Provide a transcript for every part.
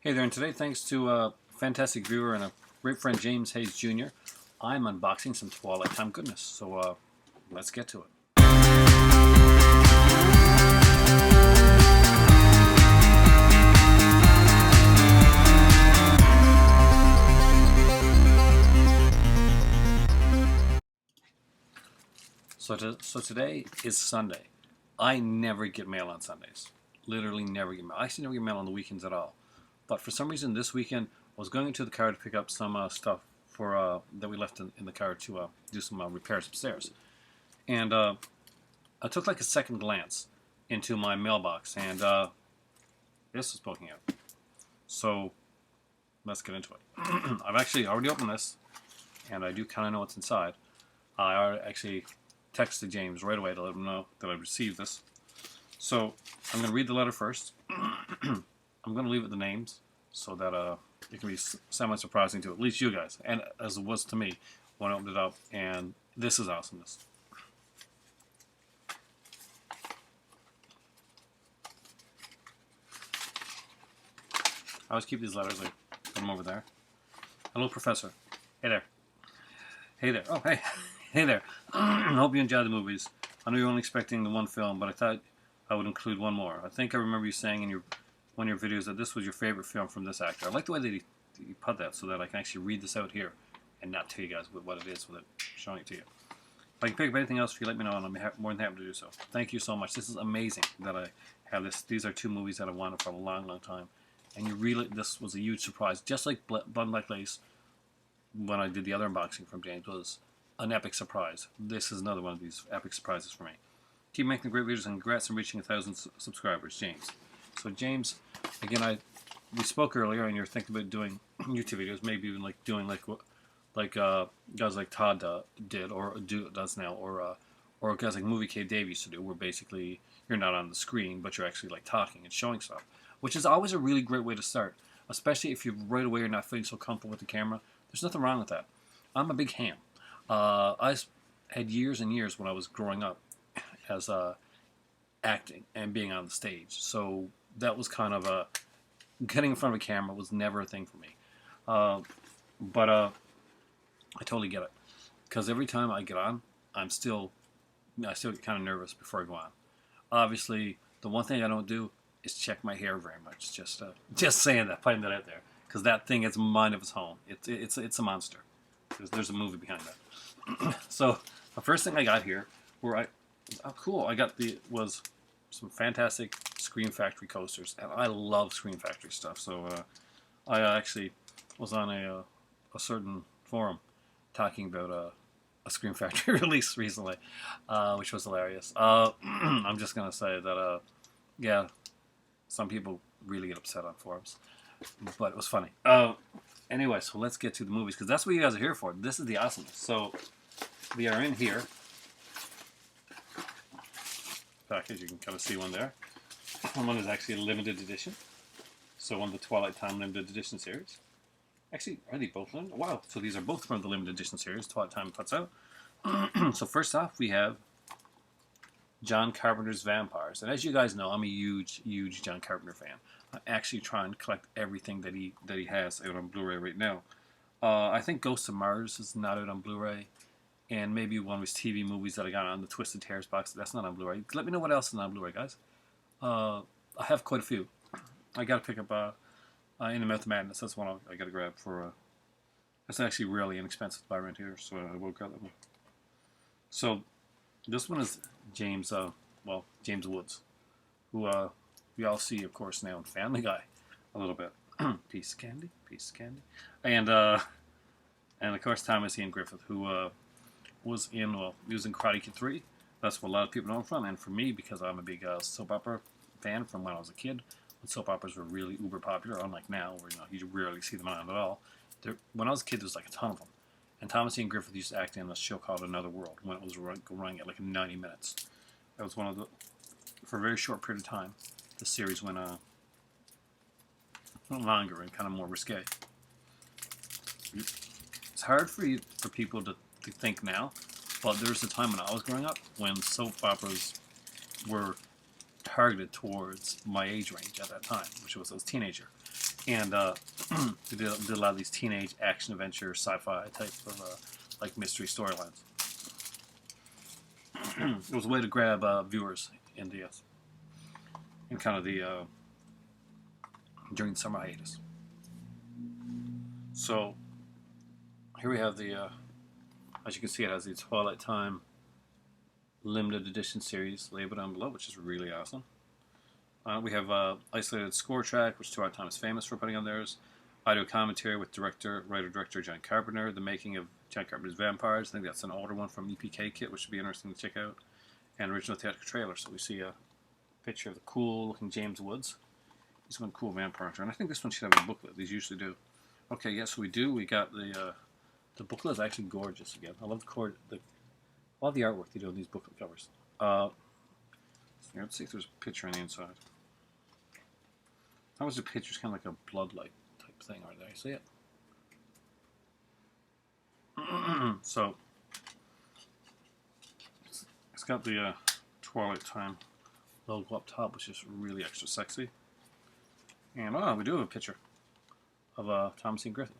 Hey there, and today, thanks to a fantastic viewer and a great friend, James Hayes Jr., I'm unboxing some Twilight Time goodness. So let's get to it. So today is Sunday. I never get mail on Sundays. Literally never get mail. I actually never get mail on the weekends at all. But for some reason, this weekend, I was going into the car to pick up some stuff for that we left in the car to do some repairs upstairs. And I took like a second glance into my mailbox, and this was poking out. So let's get into it. I've actually already opened this, and I do kind of know what's inside. I actually texted James right away to let him know that I received this. So I'm going to read the letter first. I'm going to leave it the names so that it can be semi-surprising to at least you guys, and as it was to me when I opened it up. And this is awesomeness. I always keep these letters, I put them over there. Hello, Professor. Hey there. Hey there. Oh, hey. Hey there. I hope you enjoyed the movies. I know you're only expecting the one film, but I thought I would include one more. I think I remember you saying in one of your videos that this was your favorite film from this actor. I like the way that he put that so that I can actually read this out here and not tell you guys what it is without showing it to you. If I can pick up anything else, if you let me know, and I'm more than happy to do so. Thank you so much. This is amazing that I have this. These are two movies that I wanted for a long, long time. And this was a huge surprise. Just like Blood and Black Lace, when I did the other unboxing from James, was an epic surprise. This is another one of these epic surprises for me. Keep making great videos, and congrats on reaching 1,000 subscribers, James. So James, again, we spoke earlier, and you're thinking about doing YouTube videos, maybe even like doing like guys like Todd did or does now, or guys like Movie Cave Dave used to do, where basically you're not on the screen, but you're actually like talking and showing stuff, which is always a really great way to start, especially if you right away you're not feeling so comfortable with the camera. There's nothing wrong with that. I'm a big ham. I had years and years when I was growing up as acting and being on the stage, so that was kind of getting in front of a camera was never a thing for me. But I totally get it, because every time I get on, I still get kind of nervous before I go on. Obviously, the one thing I don't do is check my hair very much. Just saying that, putting that out there, because that thing is a mind of its own. It's a monster. There's a movie behind that. So the first thing I got here I got was some fantastic Scream Factory coasters, and I love Scream Factory stuff. So I actually was on a certain forum talking about a Scream Factory release recently, which was hilarious. I'm just gonna say that yeah, some people really get upset on forums, but it was funny. Anyway, so let's get to the movies, because that's what you guys are here for. This is the awesomeness. So we are in here. Package, you can kind of see one there. One is actually a limited edition. So one of the Twilight Time limited edition series. Actually, are they both limited? Wow, so these are both from the limited edition series Twilight Time puts out. So first off, we have John Carpenter's Vampires. And as you guys know, I'm a huge, huge John Carpenter fan. I actually try and collect everything that he has out on Blu-ray right now. I think Ghosts of Mars is not out on Blu-ray, and maybe one of his TV movies that I got on the Twisted Tears box, that's not on Blu-ray. Let me know what else is on Blu-ray, guys. I have quite a few. I got to pick up In the Mouth of Madness. That's one I got to grab for. That's actually really inexpensive to buy around here, so I will grab that one. So this one is James Woods, who we all see, of course, now in Family Guy a little bit. Piece of candy, and of course Thomas Ian Griffith, who was in Karate Kid 3. That's what a lot of people know him from, and for me, because I'm a big soap opera fan from when I was a kid, when soap operas were really uber popular, unlike now, where you rarely see them on at all. When I was a kid, there was like a ton of them. And Thomas Ian Griffith used to act in a show called Another World when it was running at like 90 minutes. That was one of for a very short period of time, the series went longer and kind of more risque. It's hard for people to think now, but there was a time when I was growing up when soap operas were targeted towards my age range at that time, which was a teenager. And they did a lot of these teenage action adventure sci-fi types of like mystery storylines. It was a way to grab viewers in the in kind of the during the summer hiatus. So here we have the as you can see, it has the Twilight Time limited edition series labeled down below, which is really awesome. We have isolated score track, which Twilight Time is famous for putting on theirs. Audio commentary with writer-director John Carpenter. The making of John Carpenter's Vampires. I think that's an older one from EPK Kit, which should be interesting to check out. And original theatrical trailer. So we see a picture of the cool-looking James Woods. He's one cool vampire actor, and I think this one should have a booklet. These usually do. Okay, yes, we do. We got the booklet is actually gorgeous again. I love I love the artwork they do on these booklet covers. Let's see if there's a picture on the inside. That was the picture's kind of like a bloodlight type thing right there. You see it? So it's got the Twilight Time logo up top, which is really extra sexy. And we do have a picture of Thomas Ian Griffith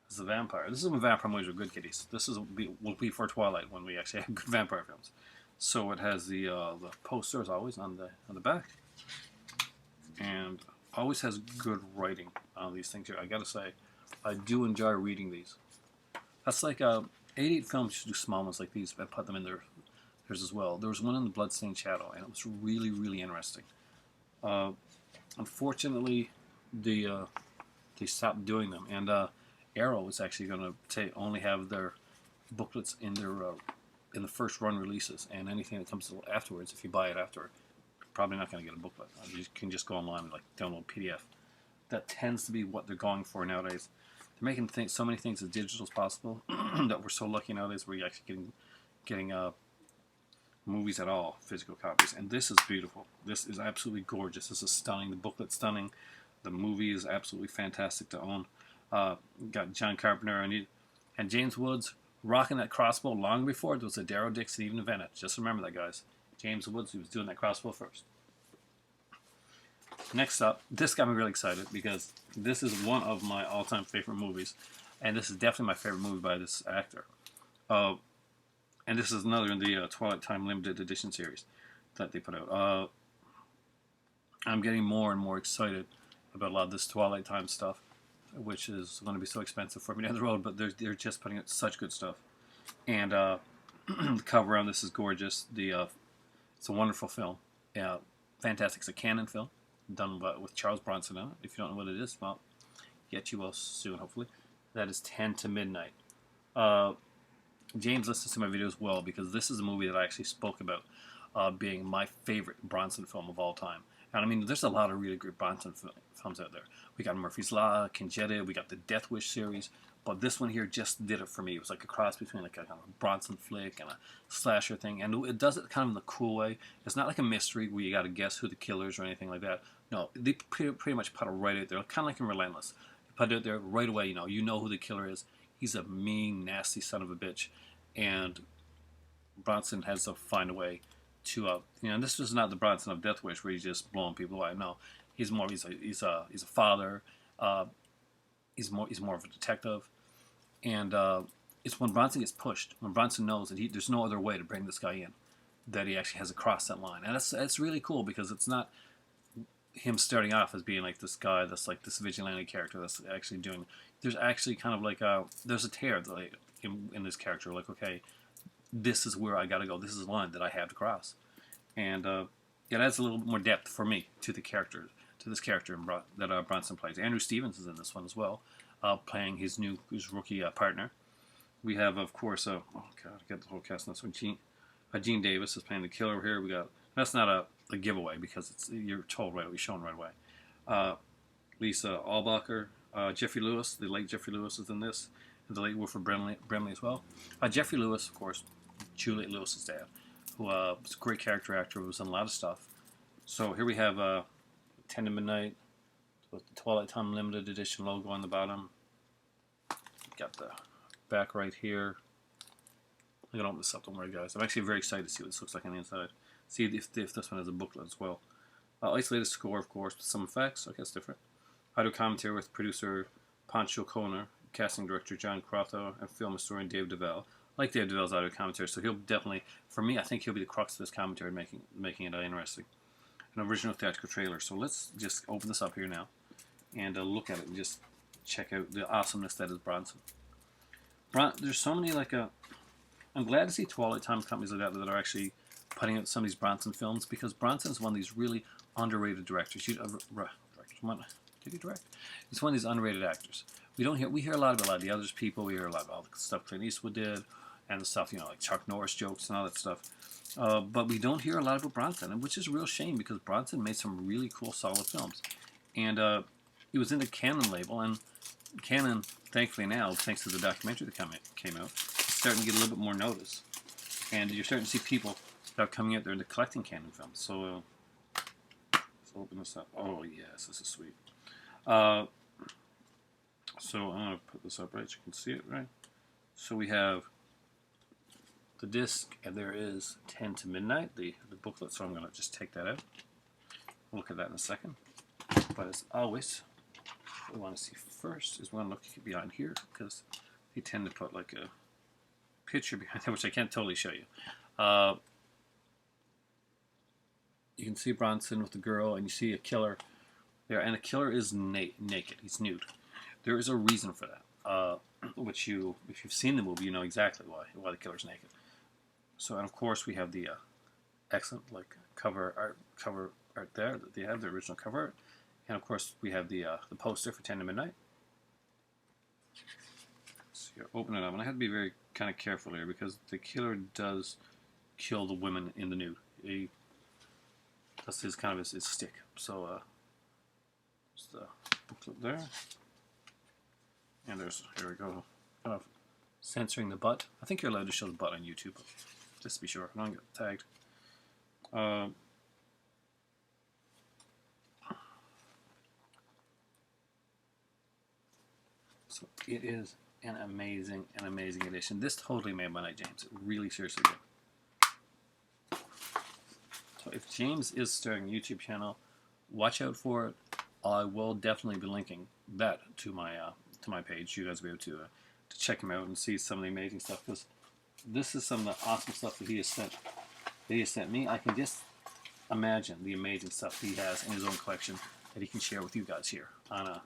as the vampire. This is when vampire movies are good, kiddies. This will be for Twilight when we actually have good vampire films. So it has the poster as always on the back, and always has good writing on these things here. I gotta say, I do enjoy reading these. That's like 88 films should do small ones like these and put them in theirs as well. There was one in the Bloodstained Shadow, and it was really, really interesting. Unfortunately, they stopped doing them, and Arrow is actually going to only have their booklets in their in the first run releases, and anything that comes afterwards, if you buy it after, probably not going to get a booklet. You can just go online and like download PDF. That tends to be what they're going for nowadays. They're making so many things as digital as possible that we're so lucky nowadays we're actually getting movies at all, physical copies. And this is beautiful. This is absolutely gorgeous. This is stunning. The booklet's stunning. The movie is absolutely fantastic to own. Got John Carpenter and James Woods rocking that crossbow long before there was a Darrow Dixon even invented. Just remember that, guys. James Woods, he was doing that crossbow first. Next up, this got me really excited because this is one of my all-time favorite movies, and this is definitely my favorite movie by this actor. And this is another in the Twilight Time limited edition series that they put out. I'm getting more and more excited about a lot of this Twilight Time stuff, which is going to be so expensive for me down the road, but they're just putting out such good stuff. And the cover on this is gorgeous. It's a wonderful film. Fantastic. It's a canon film done with Charles Bronson in it. If you don't know what it is, well, get you well soon, hopefully. That is 10 to Midnight. James listens to my videos well because this is a movie that I actually spoke about being my favorite Bronson film of all time. And I mean, there's a lot of really great Bronson films out there. We got Murphy's Law, Conjetta, we got the Death Wish series, but this one here just did it for me. It was like a cross between like a kind of Bronson flick and a slasher thing, and it does it kind of in a cool way. It's not like a mystery where you got to guess who the killer is or anything like that. No, they pretty much put it right out there, kind of like in Relentless. They put it out there right away. You know who the killer is. He's a mean, nasty son of a bitch, and Bronson has to find a way to this is not the Bronson of Death Wish where he's just blowing people away. No, he's a father. He's more of a detective, and it's when Bronson gets pushed, when Bronson knows that there's no other way to bring this guy in, that he actually has to cross that line, and that's really cool because it's not him starting off as being like this guy that's like this vigilante character that's actually doing. There's actually kind of like there's a tear like in this character, like, okay, this is where I got to go. This is the line that I have to cross, and it adds a little more depth for me to this character that Bronson plays. Andrew Stevens is in this one as well, playing his rookie partner. We have, of course, oh god, I got the whole cast on this one. Gene Davis is playing the killer here. We got that's not a giveaway because you're told right away, shown right away. Lisa Albacher, Jeffrey Lewis, the late Jeffrey Lewis is in this, and the late Wilford Brimley as well. Jeffrey Lewis, of course, Juliette Lewis's dad, who was a great character actor, who was in a lot of stuff. So here we have 10 to Midnight with the Twilight Time limited edition logo on the bottom. Got the back right here. I'm going to open this up, don't worry guys. I'm actually very excited to see what this looks like on the inside. See if this one has a booklet as well. Isolated score, of course, with some effects. Okay, that's different. Audio commentary with producer Pancho Conner, casting director John Crotho, and film historian Dave DeVell. I like Dave DeVell's audio commentary, so he'll definitely, for me, I think he'll be the crux of this commentary, making it interesting. An original theatrical trailer. So let's just open this up here now and look at it and just check out the awesomeness that is Bronson. There's so many I'm glad to see Twilight Time companies like that are actually putting out some of these Bronson films, because Bronson is one of these really underrated directors. Did he direct? He's one of these underrated actors. We hear a lot about the other people. We hear a lot about all the stuff Clint Eastwood did and the stuff, like Chuck Norris jokes and all that stuff. But we don't hear a lot about Bronson, which is a real shame, because Bronson made some really cool, solid films. And he was in the Canon label, and Canon, thankfully now, thanks to the documentary that came out, is starting to get a little bit more notice. And you're starting to see people that are coming out there and collecting Canon films. So let's open this up. Oh, yes, this is sweet. So I'm going to put this up right so you can see it, right? So we have the disc, and there is 10 to Midnight, the booklet, so I'm going to just take that out. We'll look at that in a second. But as always, what we want to see first is we want to look behind here, because they tend to put like a picture behind there, which I can't totally show you. You can see Bronson with the girl, and you see a killer there, and the killer is naked. He's nude. There is a reason for that, which if you've seen the movie, you know exactly why the killer's naked. So, and of course, we have the excellent cover art there that they have, the original cover art, and of course we have the poster for 10 to Midnight. So you open it up, and I have to be very kind of careful here, because the killer does kill the women in the nude. That's his kind of his stick. So there's the booklet there, and here we go, kind of censoring the butt. I think you're allowed to show the butt on YouTube, but just to be sure, I don't get tagged. So it is an amazing edition. This totally made my night, James. It really seriously did. So if James is starting a YouTube channel, watch out for it. I will definitely be linking that to my page. You guys will be able to check him out and see some of the amazing stuff, because this is some of the awesome stuff that he has sent me. I can just imagine the amazing stuff he has in his own collection that he can share with you guys here on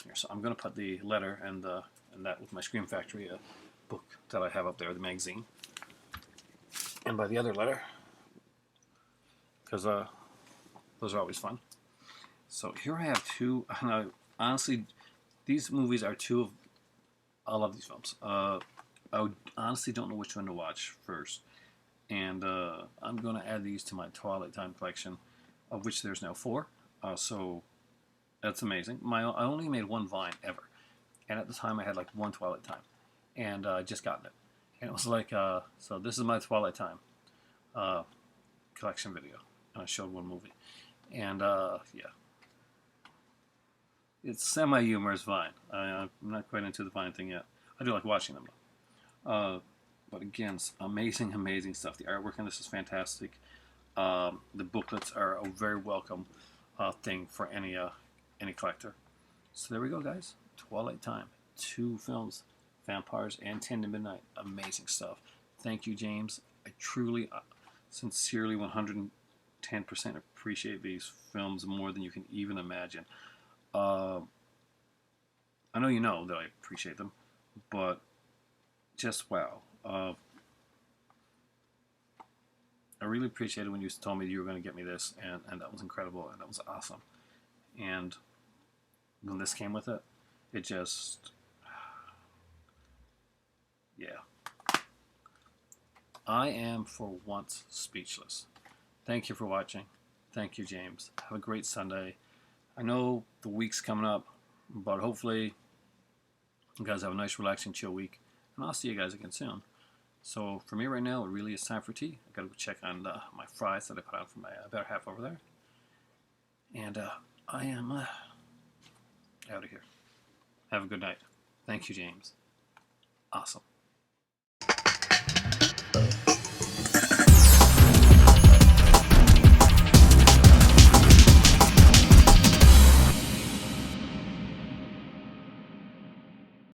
here. So I'm going to put the letter and that with my Scream Factory book that I have up there, the magazine, and by the other letter, because those are always fun. So here I have two. Honestly, these movies are two of. I love these films. I honestly don't know which one to watch first, and I'm going to add these to my Twilight Time collection, of which there's now 4. So that's amazing. I only made one Vine ever, and at the time I had like one Twilight Time, and I just gotten it, and it was like so this is my Twilight Time collection video, and I showed one movie, and yeah. It's semi-humorous Vine. I'm not quite into the Vine thing yet. I do like watching them, though. But again, amazing stuff. The artwork on this is fantastic. The booklets are a very welcome thing for any collector. So there we go, guys. Twilight Time. 2 films, Vampires and 10 to Midnight. Amazing stuff. Thank you, James. I truly, sincerely, 110% appreciate these films more than you can even imagine. I know you know that I appreciate them, but just wow. I really appreciated when you told me you were going to get me this, and that was incredible, and that was awesome. And when this came with it, it just, yeah. I am for once speechless. Thank you for watching. Thank you, James. Have a great Sunday. I know the week's coming up, but hopefully you guys have a nice, relaxing, chill week. And I'll see you guys again soon. So for me right now, it really is time for tea. I gotta go check on my fries that I put out for my better half over there. And I am out of here. Have a good night. Thank you, James. Awesome.